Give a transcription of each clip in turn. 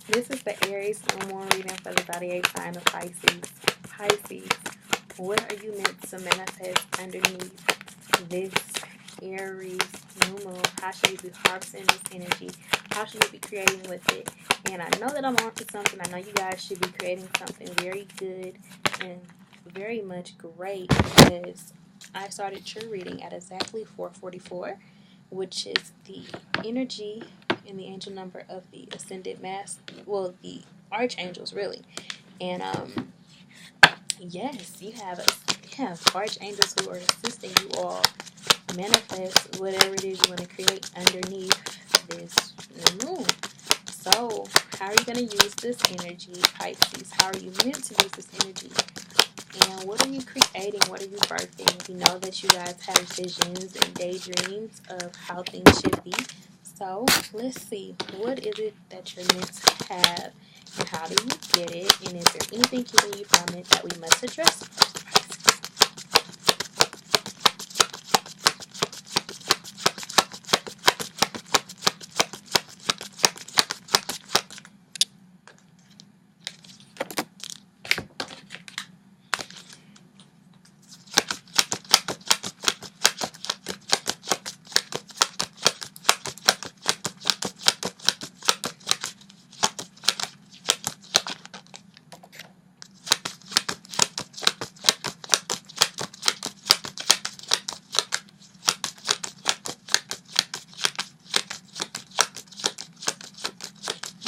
This is the Aries New Moon reading for the zodiac sign of Pisces. Pisces, what are you meant to manifest underneath this Aries New Moon? How should you be harvesting this energy? How should you be creating with it? And I know that I'm on to something. I know you guys should be creating something very good and very much great, because I started your reading at exactly 4:44, which is the energy and the angel number of the ascended mass, well, the archangels really. And yes, you have archangels who are assisting you all manifest whatever it is you want to create underneath this new moon. So how are you going to use this energy, Pisces? How are you meant to use this energy? And what are you creating? What are you birthing? We know that you guys have visions and daydreams of how things should be. So let's see. What is it that you're meant to have? And how do you get it? And is there anything keeping you from it that we must address?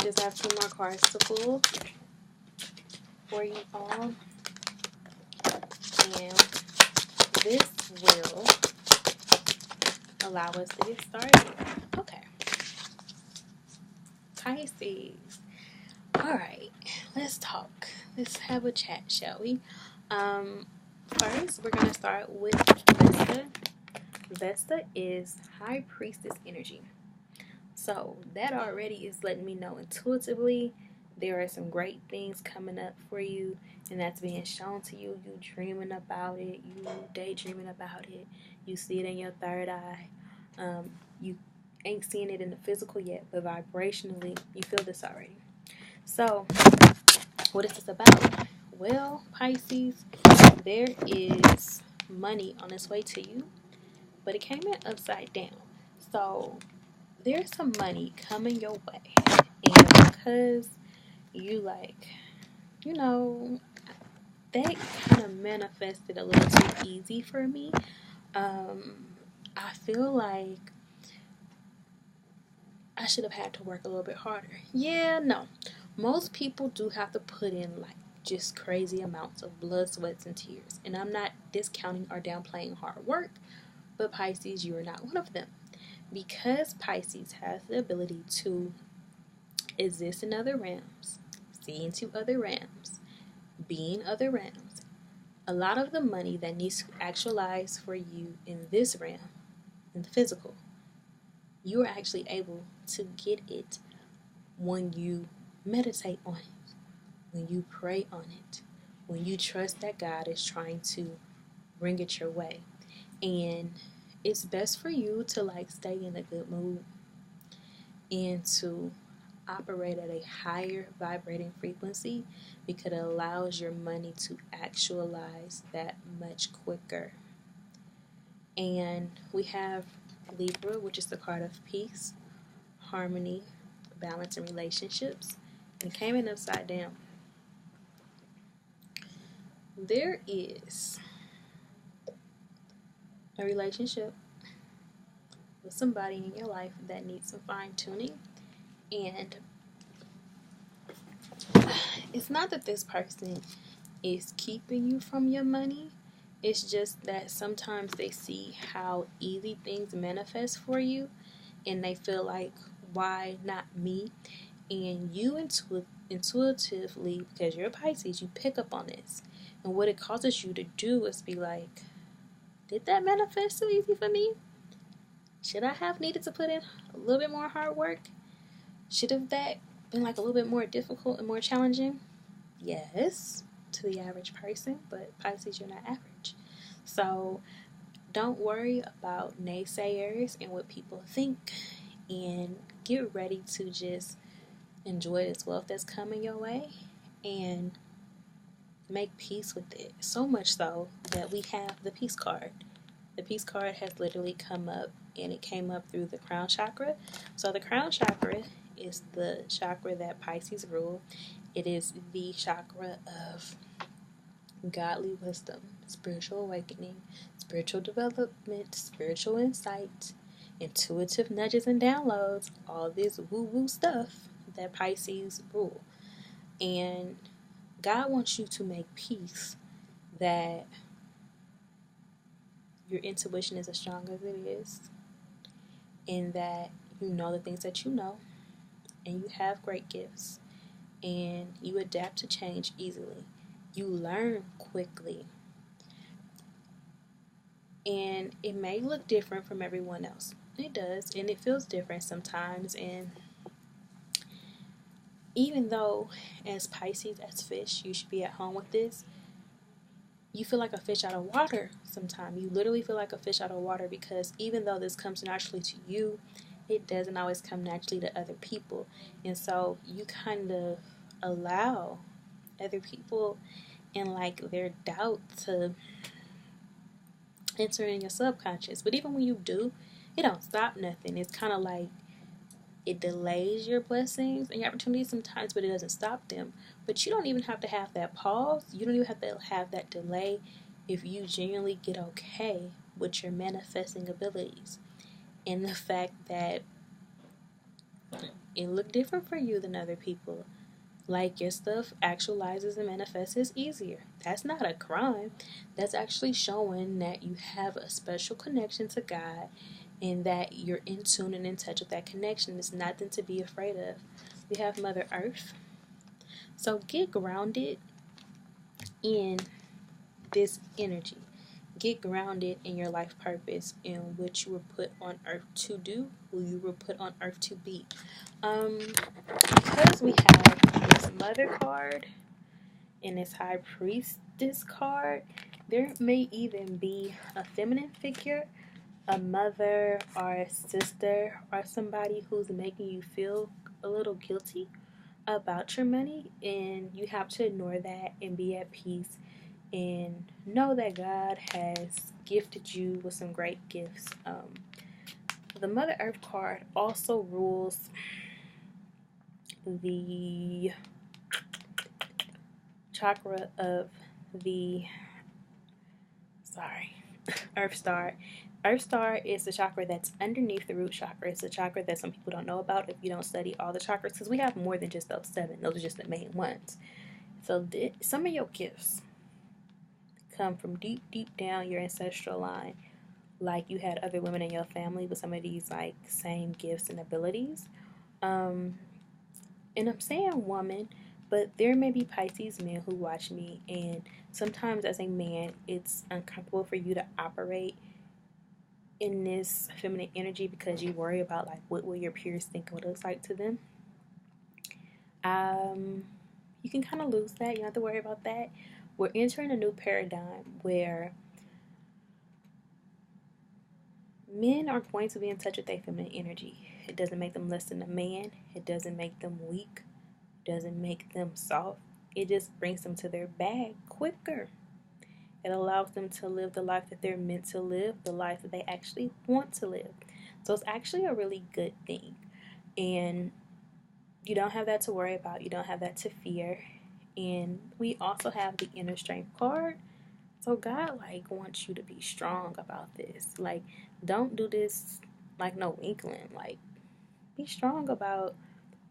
Just have two more cards to pull for you all. And this will allow us to get started. Okay. Pisces. Alright, let's talk. Let's have a chat, shall we? First, we're going to start with Vesta. Vesta is High Priestess energy. So, that already is letting me know intuitively there are some great things coming up for you, and that's being shown to you. You dreaming about it, you daydreaming about it, you see it in your third eye. You ain't seeing it in the physical yet, but vibrationally, you feel this already. So, what is this about? Well, Pisces, there is money on its way to you, but it came in upside down. So, there's some money coming your way. And because you you know, that kind of manifested a little too easy for me. I feel like I should have had to work a little bit harder. Yeah, no. Most people do have to put in just crazy amounts of blood, sweats, and tears. And I'm not discounting or downplaying hard work, but Pisces, you are not one of them. Because Pisces has the ability to exist in other realms, see into other realms, be in other realms. A lot of the money that needs to actualize for you in this realm, in the physical, you are actually able to get it when you meditate on it, when you pray on it, when you trust that God is trying to bring it your way. And it's best for you to stay in a good mood and to operate at a higher vibrating frequency, because it allows your money to actualize that much quicker. And we have Libra, which is the card of peace, harmony, balance, and relationships. And it came in upside down. There is a relationship with somebody in your life that needs some fine tuning. And it's not that this person is keeping you from your money. It's just that sometimes they see how easy things manifest for you, and they feel like, why not me? And you intuitively, because you're a Pisces, you pick up on this. And what it causes you to do is be like, did that manifest so easy for me? Should I have needed to put in a little bit more hard work? Should have that been a little bit more difficult and more challenging? Yes, to the average person, but Pisces, you're not average. So don't worry about naysayers and what people think, and get ready to just enjoy this wealth that's coming your way and make peace with it. So much so that we have the peace card. The peace card has literally come up, and it came up through the crown chakra. So the crown chakra is the chakra that Pisces rule. It is the chakra of godly wisdom, spiritual awakening, spiritual development, spiritual insight, intuitive nudges and downloads, all this woo-woo stuff that Pisces rule. And God wants you to make peace that your intuition is as strong as it is, and that you know the things that you know, and you have great gifts, and you adapt to change easily. You learn quickly. And it may look different from everyone else. It does, and it feels different sometimes. And even though, as Pisces, as fish, you should be at home with this, you feel like a fish out of water sometimes. You literally feel like a fish out of water, because even though this comes naturally to you, it doesn't always come naturally to other people. And so you kind of allow other people and like their doubt to enter in your subconscious. But even when you do, it don't stop nothing. It's kind of like it delays your blessings and your opportunities sometimes, but it doesn't stop them. But you don't even have to have that pause. You don't even have to have that delay if you genuinely get okay with your manifesting abilities and the fact that it look different for you than other people. Like, your stuff actualizes and manifests easier. That's not a crime. That's actually showing that you have a special connection to God and that you're in tune and in touch with that connection. It's nothing to be afraid of. We have Mother Earth. So get grounded in this energy. Get grounded in your life purpose and what you were put on earth to do, who you were put on earth to be. Because we have this Mother card and this High Priestess card, there may even be a feminine figure, a mother or a sister, or somebody who's making you feel a little guilty about your money, and you have to ignore that and be at peace and know that God has gifted you with some great gifts. The Mother Earth card also rules the chakra of the Earth Star. Earth Star is the chakra that's underneath the root chakra. It's a chakra that some people don't know about if you don't study all the chakras, because we have more than just those 7. Those are just the main ones. So some of your gifts come from deep, deep down your ancestral line. Like, you had other women in your family with some of these like same gifts and abilities. And I'm saying woman, but there may be Pisces men who watch me, and sometimes as a man, it's uncomfortable for you to operate in this feminine energy because you worry about like what will your peers think what it looks like to them. You can kind of lose that. You don't have to worry about that. We're entering a new paradigm where men are going to be in touch with their feminine energy. It doesn't make them less than a man. It doesn't make them weak. It doesn't make them soft. It just brings them to their bag quicker. It allows them to live the life that they're meant to live, the life that they actually want to live. So it's actually a really good thing. And you don't have that to worry about. You don't have that to fear. And we also have the inner strength card. So God like wants you to be strong about this. Like, don't do this like no inkling. Like, be strong about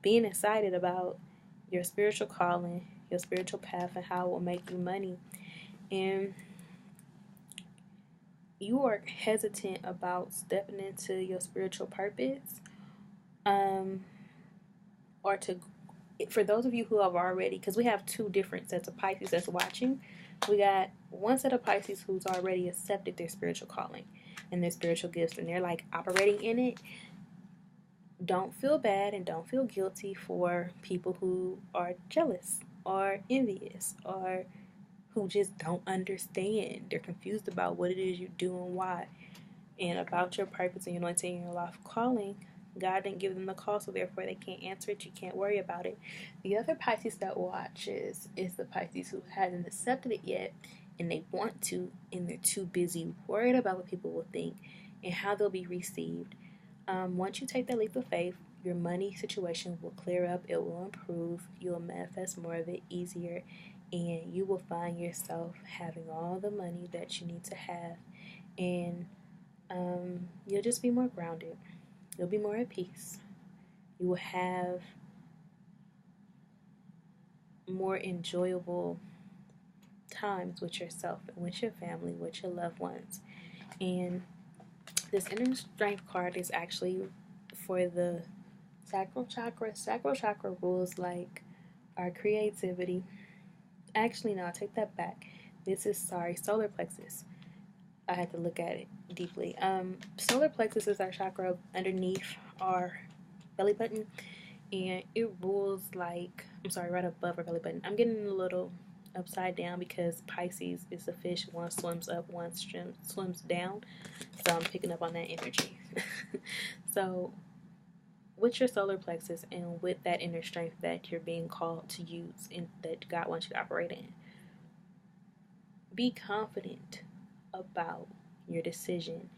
being excited about your spiritual calling, your spiritual path, and how it will make you money. And you are hesitant about stepping into your spiritual purpose, or to, for those of you who have already, because we have 2 different sets of Pisces that's watching. We got one set of Pisces who's already accepted their spiritual calling and their spiritual gifts, and they're like operating in it. Don't feel bad and don't feel guilty for people who are jealous or envious or who just don't understand. They're confused about what it is you do and why, and about your purpose and your anointing and your life calling. God didn't give them the call, so therefore they can't answer it. You can't worry about it. The other Pisces that watches is the Pisces who hasn't accepted it yet, and they want to, and they're too busy worried about what people will think and how they'll be received. Once you take that leap of faith, your money situation will clear up, it will improve, you'll manifest more of it easier, and you will find yourself having all the money that you need to have, and you'll just be more grounded. You'll be more at peace. You will have more enjoyable times with yourself and with your family, with your loved ones. And this inner strength card is actually for the sacral chakra. Sacral chakra rules like our creativity. Actually, no, I take that back. This is, solar plexus. I had to look at it deeply. Solar plexus is our chakra underneath our belly button, and it rules like, right above our belly button. I'm getting a little upside down because Pisces is a fish. One swims up, one swims down. So I'm picking up on that energy. So with your solar plexus and with that inner strength that you're being called to use and that God wants you to operate in, be confident about your decision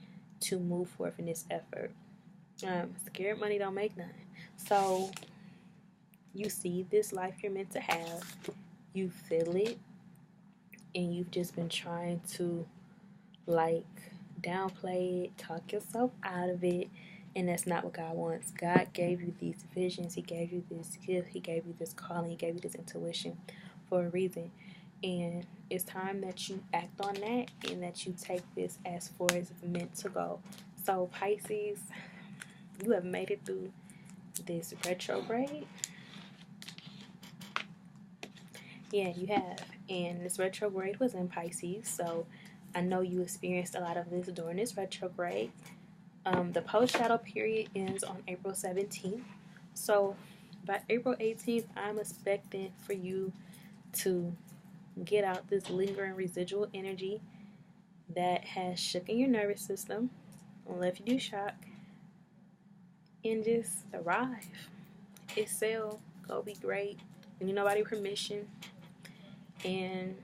to move forth in this effort. Scared money don't make none. So you see this life you're meant to have, you feel it, and you've just been trying to like downplay it, talk yourself out of it, and that's not what God wants. God gave you these visions, He gave you this gift, He gave you this calling, He gave you this intuition for a reason. And it's time that you act on that and that you take this as far as it's meant to go. So Pisces, you have made it through this retrograde. Yeah, you have. And this retrograde was in Pisces, so I know you experienced a lot of this during this retrograde. The post-shadow period ends on April 17th. So by April 18th, I'm expecting for you to get out this lingering residual energy that has shooken your nervous system and left you do shock, and just arrive. Excel, go be great. You need nobody permission. And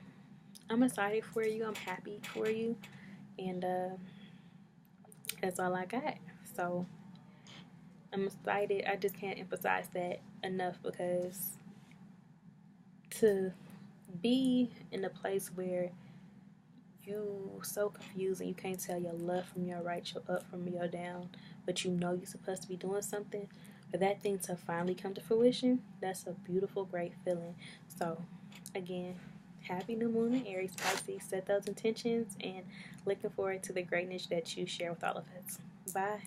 I'm excited for you. I'm happy for you. And that's all I got. So I'm excited. I just can't emphasize that enough, because to be in a place where you so confused and you can't tell your left from your right, your up from your down, but you know you're supposed to be doing something, for that thing to finally come to fruition, that's a beautiful, great feeling. So again, happy new moon in Aries, Pisces. Set those intentions, and looking forward to the greatness that you share with all of us. Bye.